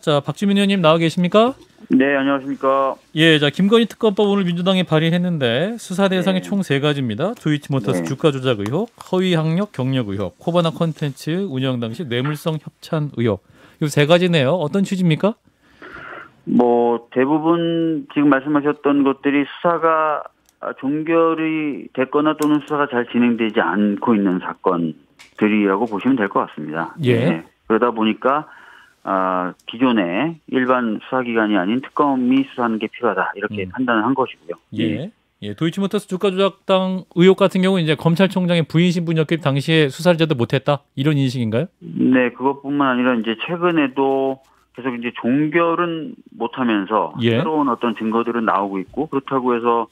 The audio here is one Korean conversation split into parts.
자, 박주민 의원님 나와 계십니까? 네, 안녕하십니까. 예, 자, 김건희 특검법 오늘 민주당이 발의했는데 수사 대상이 네. 총 3가지입니다. 도이치모터스 네. 주가 조작 의혹, 허위 학력 경력 의혹, 코바나 콘텐츠 운영 당시 뇌물성 협찬 의혹. 이 3가지네요. 어떤 취지입니까? 뭐 대부분 지금 말씀하셨던 것들이 수사가 종결이 됐거나 또는 수사가 잘 진행되지 않고 있는 사건들이라고 보시면 될 것 같습니다. 예. 네. 그러다 보니까 기존의 일반 수사기관이 아닌 특검이 수사하는 게 필요하다 이렇게 판단을 한 것이고요. 예. 예, 도이치모터스 주가 조작당 의혹 같은 경우는 이제 검찰총장의 부인 신분이었기 당시에 수사를 제대로 못했다 이런 인식인가요? 네, 그것뿐만 아니라 이제 최근에도 계속 이제 종결은 못하면서 예. 새로운 어떤 증거들은 나오고 있고 그렇다고 해서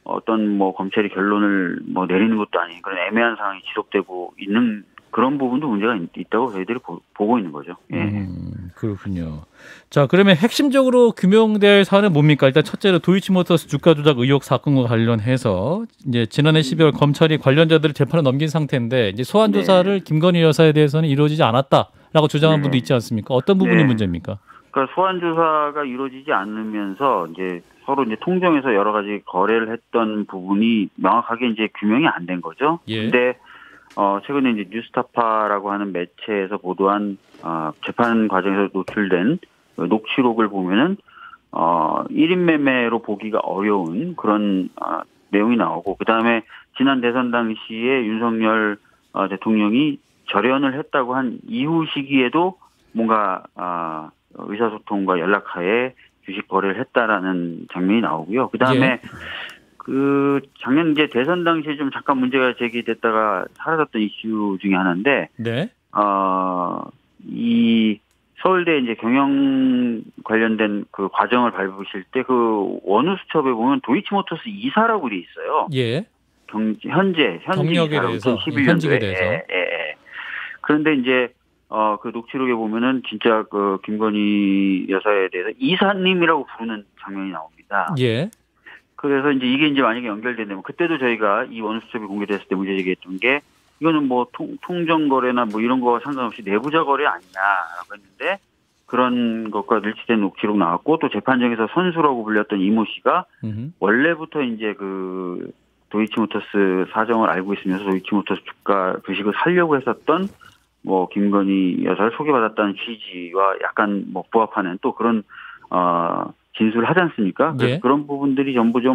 어떤 뭐 검찰이 결론을 뭐 내리는 것도 아닌 그런 애매한 상황이 지속되고 있는 그런 부분도 문제가 있다고 저희들이 보고 있는 거죠. 예. 그렇군요. 자, 그러면 핵심적으로 규명될 사안은 뭡니까? 일단 첫째로 도이치모터스 주가 조작 의혹 사건과 관련해서 이제 지난해 12월 검찰이 관련자들을 재판에 넘긴 상태인데 이제 소환 조사를 김건희 여사에 대해서는 이루어지지 않았다라고 주장한 분도 있지 않습니까? 어떤 부분이 문제입니까? 그러니까 소환 조사가 이루어지지 않으면서 이제 서로 이제 통정해서 여러 가지 거래를 했던 부분이 명확하게 이제 규명이 안 된 거죠. 예. 근데 최근에 이제 뉴스타파라고 하는 매체에서 보도한 재판 과정에서 노출된 녹취록을 보면은 1인 매매로 보기가 어려운 그런 내용이 나오고 그다음에 지난 대선 당시에 윤석열 대통령이 절연을 했다고 한 이후 시기에도 뭔가 의사소통과 연락하에 주식 거래를 했다라는 장면이 나오고요. 그다음에 예. 그 작년 이제 대선 당시에 좀 잠깐 문제가 제기됐다가 사라졌던 이슈 중에 하나인데, 네. 이 서울대 이제 경영 관련된 그 과정을 밟으실 때 그 원우 수첩에 보면 도이치모터스 이사라고 돼 있어요. 예. 현재 경력에 대해서 2011년도에. 현직에 대해서. 예. 그런데 이제 그 녹취록에 보면은 진짜 그 김건희 여사에 대해서 이사님이라고 부르는 장면이 나옵니다. 예. 그래서 이제 이게 이제 만약에 연결된다면 그때도 저희가 이 원수첩이 공개됐을 때 문제 제기했던 게 이거는 뭐 통정 거래나 뭐 이런 거와 상관없이 내부자 거래 아니냐라고 했는데 그런 것과 일치된 녹취록 나왔고 또 재판정에서 선수라고 불렸던 이모 씨가 원래부터 이제 그 도이치모터스 사정을 알고 있으면서 도이치모터스 주가 주식을 살려고 했었던 뭐 김건희 여사를 소개받았다는 취지와 약간 뭐 부합하는 또 그런 진술을 하지 않습니까? 그래서 예. 그런 부분들이 전부 좀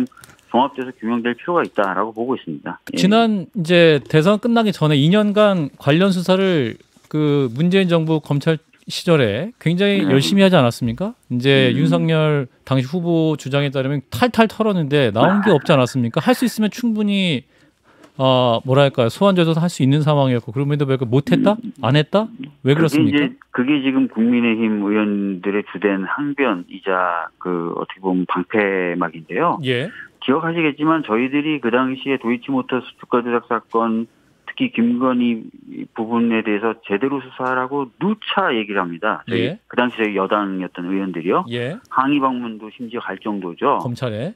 종합돼서 규명될 필요가 있다라고 보고 있습니다. 예. 지난 이제 대선 끝나기 전에 2년간 관련 수사를 그 문재인 정부 검찰 시절에 굉장히 열심히 하지 않았습니까? 이제 윤석열 당시 후보 주장에 따르면 탈탈 털었는데 나온 게 없지 않았습니까? 할 수 있으면 충분히 뭐랄까요 소환 조사도 할 수 있는 상황이었고 그럼에도 왜 못했다? 안 했다? 왜 그렇습니까? 그게 지금 국민의힘 의원들의 주된 항변이자 그 어떻게 보면 방패막인데요. 예. 기억하시겠지만 저희들이 그 당시에 도이치모터스 주가 조작 사건 특히 김건희 부분에 대해서 제대로 수사하라고 누차 얘기를 합니다. 저희 예. 그 당시 저희 여당이었던 의원들이요. 예. 항의 방문도 심지어 갈 정도죠. 검찰에.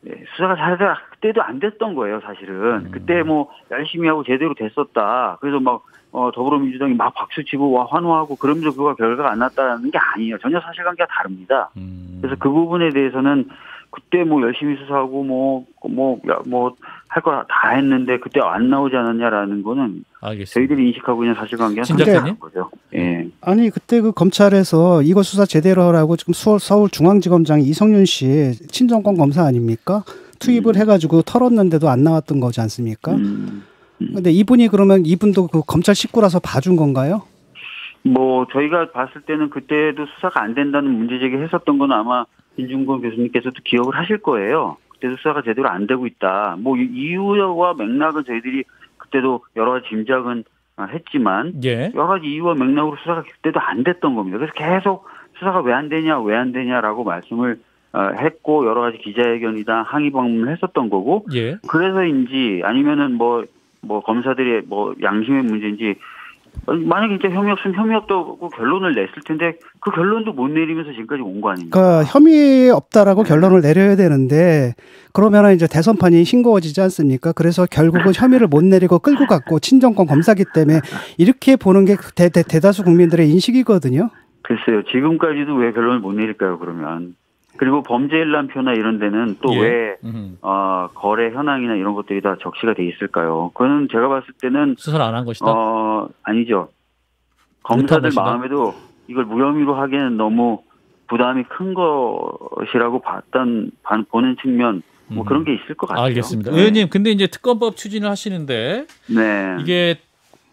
네, 수사가 잘 그때도 안 됐던 거예요, 사실은. 그때 뭐 열심히 하고 제대로 됐었다. 그래서 막 더불어민주당이 막 박수치고 와 환호하고 그러면서 그거 결과가 안 났다는 게 아니에요. 전혀 사실관계가 다릅니다. 그래서 그 부분에 대해서는 그때 뭐 열심히 수사하고 할 거 다 했는데 그때 안 나오지 않았냐라는 거는 알겠습니다. 저희들이 인식하고 있는 사실관계가 진 상당히 작가님? 다른 거죠. 예. 아니 그때 그 검찰에서 이거 수사 제대로 하라고 지금 서울중앙지검장 이성윤 씨 친정권 검사 아닙니까? 투입을 해가지고 털었는데도 안 나왔던 거지 않습니까? 근데 이분이 그러면 이분도 그 검찰 식구라서 봐준 건가요? 뭐 저희가 봤을 때는 그때도 수사가 안 된다는 문제 제기했었던 건 아마 김준권 교수님께서도 기억을 하실 거예요. 그때도 수사가 제대로 안 되고 있다. 뭐 이유와 맥락은 저희들이 그때도 여러 가지 짐작은 했지만 예. 여러 가지 이유와 맥락으로 수사가 그때도 안 됐던 겁니다. 그래서 계속 수사가 왜 안 되냐라고 말씀을 했고 여러 가지 기자회견이다 항의 방문을 했었던 거고 예. 그래서인지 아니면은 뭐 검사들의 뭐 양심의 문제인지 만약에 진짜 혐의 없으면 혐의 없다고 결론을 냈을 텐데 그 결론도 못 내리면서 지금까지 온 거 아닙니까? 그러니까 혐의 없다라고 결론을 내려야 되는데 그러면 이제 대선판이 싱거워지지 않습니까? 그래서 결국은 혐의를 못 내리고 끌고 갔고 친정권 검사기 때문에 이렇게 보는 게 대다수 국민들의 인식이거든요. 글쎄요. 지금까지도 왜 결론을 못 내릴까요? 그러면. 그리고 범죄 일람표나 이런 데는 또 왜 거래 현황이나 이런 것들이 다 적시가 돼 있을까요? 그거는 제가 봤을 때는 수사를 안 한 것이다. 아니죠. 검사들 마음에도 이걸 무혐의로 하기에는 너무 부담이 큰 것이라고 보는 측면 뭐 그런 게 있을 것 같아요. 알겠습니다. 의원님, 근데 이제 특검법 추진을 하시는데 네. 이게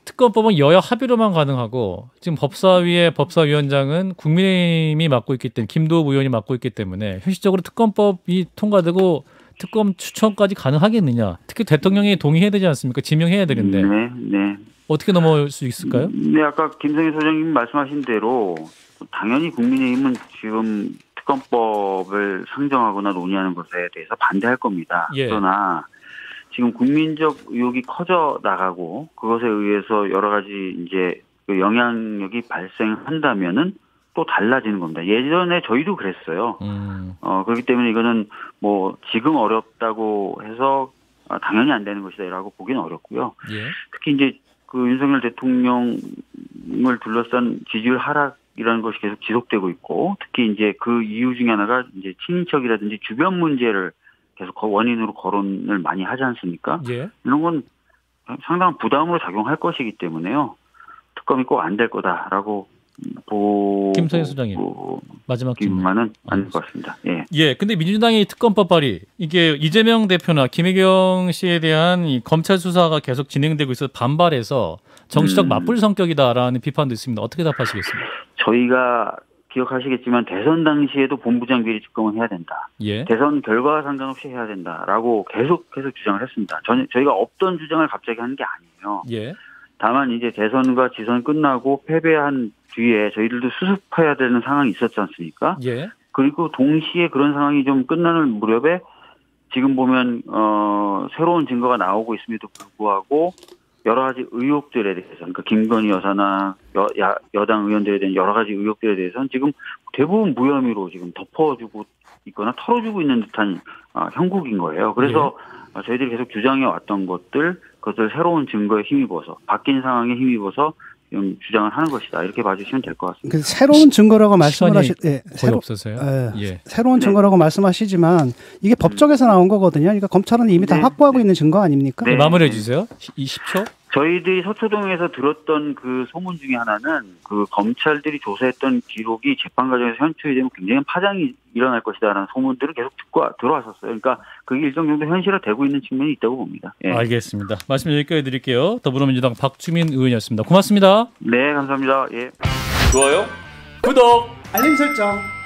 특검법은 여야 합의로만 가능하고 지금 법사위의 법사위원장은 국민의힘이 맡고 있기 때문에 김도우 의원이 맡고 있기 때문에 현실적으로 특검법이 통과되고 특검 추천까지 가능하겠느냐? 특히 대통령이 동의해야 되지 않습니까? 지명해야 되는데 네. 어떻게 넘어올 수 있을까요? 네, 아까 김성희 소장님 말씀하신 대로 당연히 국민의힘은 지금 특검법을 상정하거나 논의하는 것에 대해서 반대할 겁니다. 예. 그러나 지금 국민적 의혹이 커져 나가고 그것에 의해서 여러 가지 이제 그 영향력이 발생한다면은 또 달라지는 겁니다. 예전에 저희도 그랬어요. 그렇기 때문에 이거는 뭐 지금 어렵다고 해서 당연히 안 되는 것이다라고 보기는 어렵고요. 예. 특히 이제 그 윤석열 대통령을 둘러싼 지지율 하락이라는 것이 계속 지속되고 있고 특히 이제 그 이유 중에 하나가 이제 친인척이라든지 주변 문제를 계속 원인으로 거론을 많이 하지 않습니까? 예. 이런 건 상당한 부담으로 작용할 것이기 때문에요. 특검이 꼭 안 될 거다라고 김성희 소장님 마지막 질문은 아닐 것 같습니다. 예. 예. 근데 민주당이 특검법 발의 이게 이재명 대표나 김혜경 씨에 대한 이 검찰 수사가 계속 진행되고 있어서 반발해서 정치적 맞불 성격이다라는 비판도 있습니다. 어떻게 답하시겠습니까? 저희가 기억하시겠지만 대선 당시에도 본부장 비리 특검은 해야 된다. 예. 대선 결과와 상관없이 해야 된다라고 계속해서 주장을 했습니다. 저희가 없던 주장을 갑자기 한 게 아니에요. 예. 다만 이제 대선과 지선 끝나고 패배한 뒤에 저희들도 수습해야 되는 상황이 있었지 않습니까? 예. 그리고 동시에 그런 상황이 좀 끝나는 무렵에 지금 보면 새로운 증거가 나오고 있음에도 불구하고 여러 가지 의혹들에 대해서 그러니까 김건희 여사나 여당 의원들에 대한 여러 가지 의혹들에 대해서는 지금 대부분 무혐의로 지금 덮어주고 있거나 털어주고 있는 듯한 형국인 거예요. 그래서 저희들이 계속 주장해 왔던 그것을 새로운 증거에 힘입어서 바뀐 상황에 힘입어서 주장을 하는 것이다. 이렇게 봐주시면 될 것 같습니다. 새로운 증거라고 말씀을 거의 없어서요. 예. 새로운 증거라고 말씀하시지만 이게 법정에서 나온 거거든요. 그러니까 검찰은 이미 다 확보하고 있는 증거 아닙니까? 네. 마무리해 주세요. 20초. 저희들이 서초동에서 들었던 그 소문 중에 하나는 그 검찰들이 조사했던 기록이 재판 과정에서 현출이 되면 굉장히 파장이 일어날 것이다라는 소문들을 계속 듣고 들어왔었어요. 그러니까 그게 일정 정도 현실화되고 있는 측면이 있다고 봅니다. 예. 알겠습니다. 말씀 여기까지 드릴게요. 더불어민주당 박주민 의원이었습니다. 고맙습니다. 네, 감사합니다. 예. 좋아요, 구독, 알림 설정.